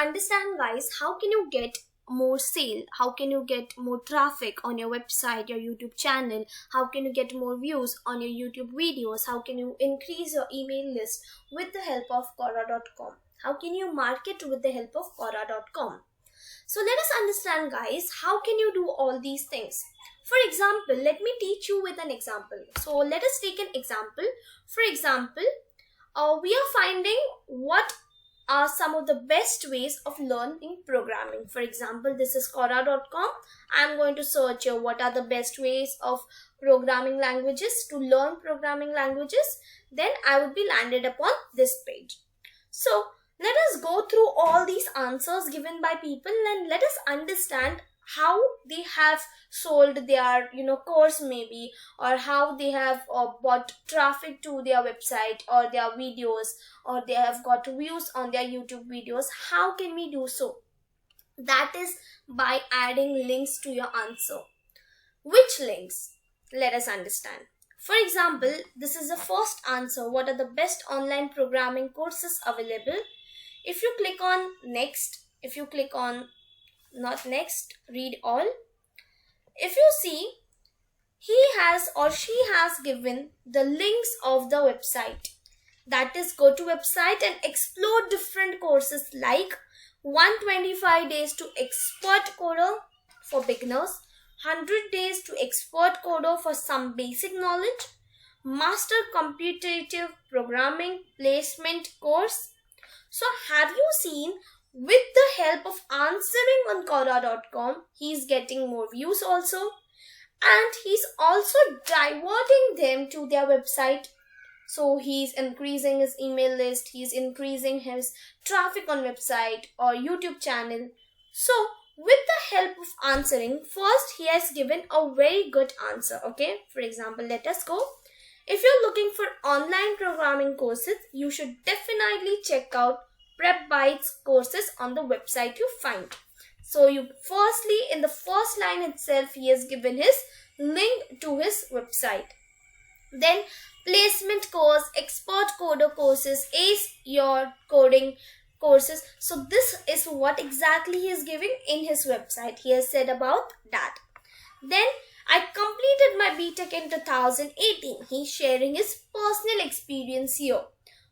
understand, guys, how can you get more sale, how can you get more traffic on your website, your YouTube channel, how can you get more views on your YouTube videos, how can you increase your email list with the help of Quora.com, how can you market with the help of Quora.com. So let us understand, guys, how can you do all these things. For example, let me teach you with an example. So let us take an example. For example, we are finding what are some of the best ways of learning programming. For example, this is Quora.com. I'm going to search here what are the best ways of programming languages, to learn programming languages. Then I would be landed upon this page. So let us go through all these answers given by people and let us understand how they have sold their course maybe, or how they have bought traffic to their website or their videos, or they have got views on their YouTube videos. How can we do so? That is by adding links to your answer. Which links? Let us understand. For example, this is the first answer. What are the best online programming courses available? If you click on next, if you click on not next, read all, if you see, he has or she has given the links of the website. That is, go to website and explore different courses like 125 days to expert coder for beginners, 100 days to expert coder for some basic knowledge, master computative programming placement course. So have you seen, with the help of answering on Quora.com, he's getting more views also, and he's also diverting them to their website. So he's increasing his email list, he's increasing his traffic on website or YouTube channel. So with the help of answering, first he has given a very good answer. Okay, for example, let us go. If you're looking for online programming courses, you should definitely check out Prep Bytes courses on the website you find. So firstly, in the first line itself, he has given his link to his website. Then placement course, expert coder courses, ace your coding courses. So this is what exactly he is giving in his website. He has said about that. Then I completed my BTech in 2018. He's sharing his personal experience here.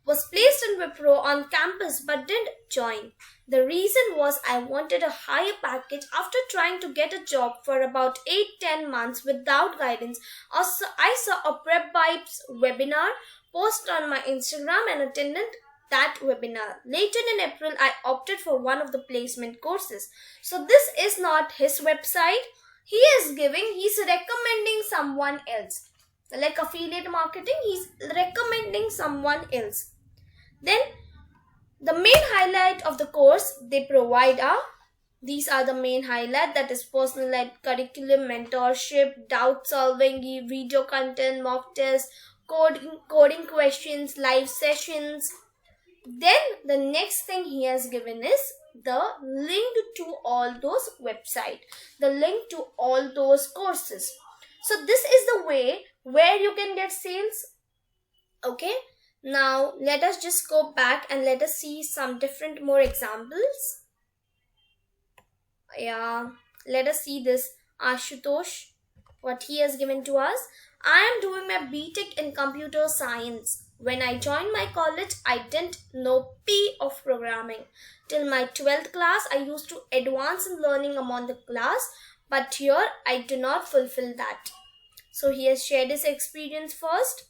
Was placed in Wipro on campus but didn't join. The reason was I wanted a higher package after trying to get a job for about 8-10 months without guidance. Also, I saw a Prep Bytes webinar post on my Instagram and attended that webinar. Later in April, I opted for one of the placement courses. So this is not his website. He's recommending someone else. Like affiliate marketing, he's recommending someone else. Then the main highlight of the course they provide are, these are the main highlight, that is personalized curriculum, mentorship, doubt solving, video content, mock tests, coding questions, live sessions. Then the next thing he has given is the link to all those websites, the link to all those courses. So this is the way where you can get sales. Okay, now let us just go back and let us see some different more examples. Yeah, let us see this Ashutosh, what he has given to us. I am doing my BTech in computer science. When I joined my college, I didn't know P of programming. Till my 12th class, I used to advance in learning among the class, but here I do not fulfill that. So he has shared his experience first.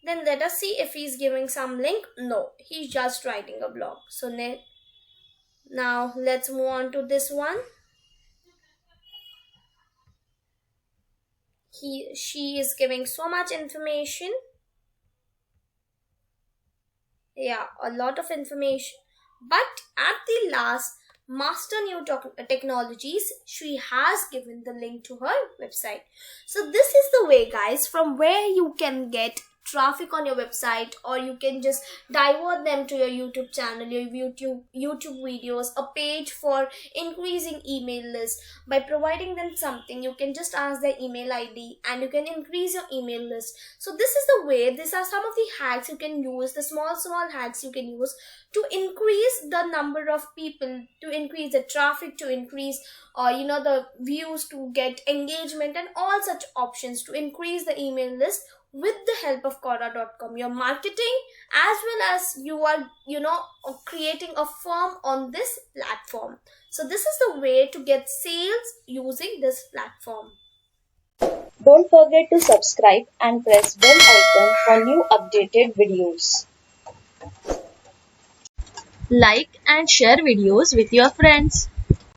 Then let us see if he's giving some link. No, he's just writing a blog. So now let's move on to this one. She is giving so much information. Yeah, a lot of information. But at the last, Master New Technologies, she has given the link to her website. So this is the way, guys, from where you can get traffic on your website, or you can just divert them to your YouTube channel, your YouTube videos, a page for increasing email list. By providing them something, you can just ask their email ID and you can increase your email list. So this is the way, these are some of the hacks you can use, the small hacks you can use to increase the number of people, to increase the traffic, to increase the views, to get engagement, and all such options to increase the email list with the help of Quora.com. You're marketing as well as you are creating a firm on this platform. So this is the way to get sales using this platform. Don't forget to subscribe and press bell icon for new updated videos. Like and share videos with your friends.